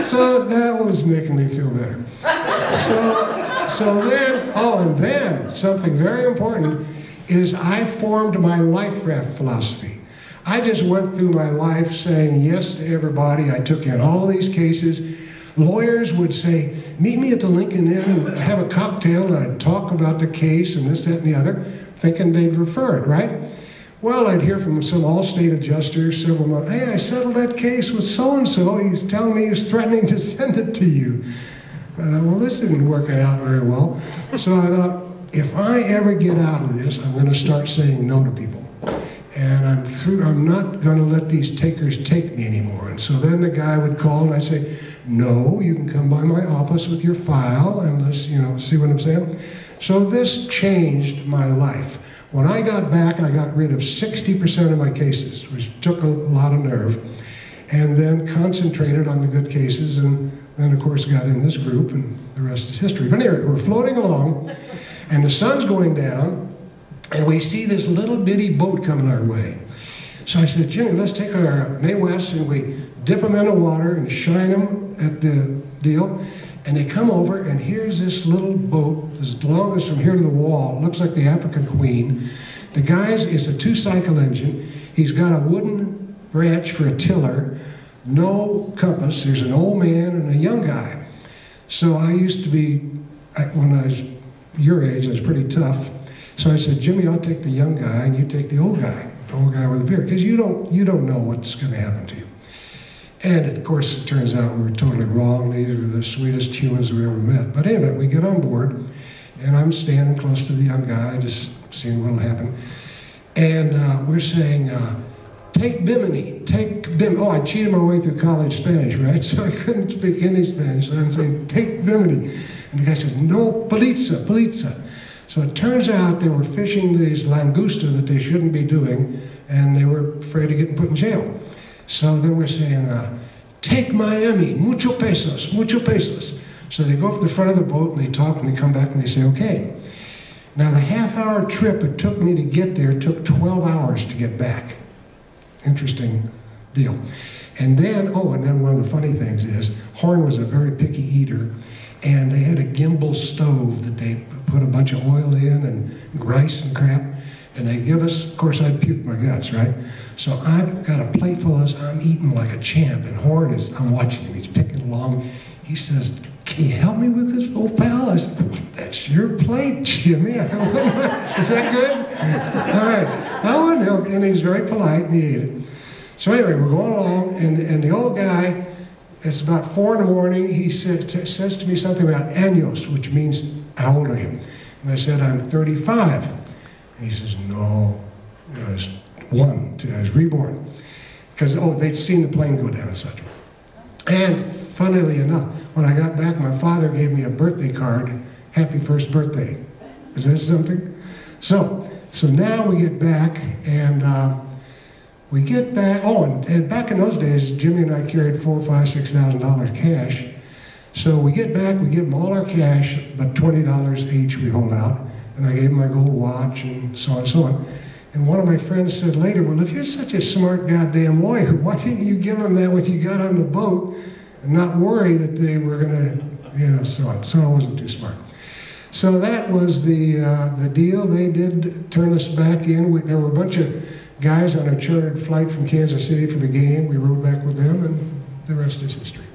So that was making me feel better. So then, and then something very important is I formed my life philosophy. I just went through my life saying yes to everybody. I took in all these cases. Lawyers would say, meet me at the Lincoln Inn and have a cocktail, and I'd talk about the case and this, that, and the other, thinking they'd refer it, right? Well, I'd hear from some Allstate adjuster several months, hey, I settled that case with so-and-so. He's telling me he's threatening to send it to you. Well, this didn't work out very well. So I thought, if I ever get out of this, I'm going to start saying no to people. And I'm not going to let these takers take me anymore. And so then the guy would call and I'd say, no, you can come by my office with your file and let's, see what I'm saying? So this changed my life. When I got back, I got rid of 60% of my cases, which took a lot of nerve, and then concentrated on the good cases, and then of course got in this group, and the rest is history. But anyway, we're floating along, and the sun's going down, and we see this little bitty boat coming our way. So I said, Jimmy, let's take our Mae West and we dip them in the water and shine them at the deal. And they come over, and here's this little boat as long as from here to the wall. It looks like the African Queen. The guy's, it's a 2-cycle engine. He's got a wooden branch for a tiller, no compass. There's an old man and a young guy. So I used to be, when I was your age, I was pretty tough. So I said, Jimmy, I'll take the young guy and you take the old guy with a beard, because you don't know what's going to happen to you. And of course, it turns out we were totally wrong. These are the sweetest humans we ever met. But anyway, we get on board, and I'm standing close to the young guy, just seeing what'll happen. And we're saying, take Bimini, take Bimini. Oh, I cheated my way through college Spanish, right? So I couldn't speak any Spanish. So I'm saying, take Bimini. And the guy says, no, Polizza, Polizza. So it turns out they were fishing these langosta that they shouldn't be doing, and they were afraid of getting put in jail. So then we're saying, take Miami, mucho pesos, mucho pesos. So they go up to the front of the boat and they talk and they come back and they say, okay. Now the half-hour trip it took me to get there took 12 hours to get back. Interesting deal. And then one of the funny things is, Horn was a very picky eater, and they had a gimbal stove that they put a bunch of oil in and rice and crap, and they give us, of course I'd puke my guts, right? So I've got a plate full of this, I'm eating like a champ, and Horn I'm watching him, he's picking along. He says, can you help me with this, old pal? I said, that's your plate, Jimmy. Is that good? All right, I wouldn't help, and he's very polite, and he ate it. So anyway, we're going along, and the old guy, it's about 4 in the morning, he says to me something about años, which means, how old are you? And I said, I'm 35. And he says, no, I was 1, I was reborn. Because, they'd seen the plane go down and such. And funnily enough, when I got back, my father gave me a birthday card, happy first birthday. Is that something? So now we get back, and and back in those days, Jimmy and I carried $4,000, $5,000, $6,000 cash. So we get back, we give them all our cash, but $20 each we hold out. And I gave him my gold watch and so on and so on. And one of my friends said later, well, if you're such a smart goddamn lawyer, why didn't you give them that when you got on the boat and not worry that they were going to, so on. So I wasn't too smart. So that was the deal. They did turn us back in. There were a bunch of guys on a chartered flight from Kansas City for the game. We rode back with them, and the rest is history.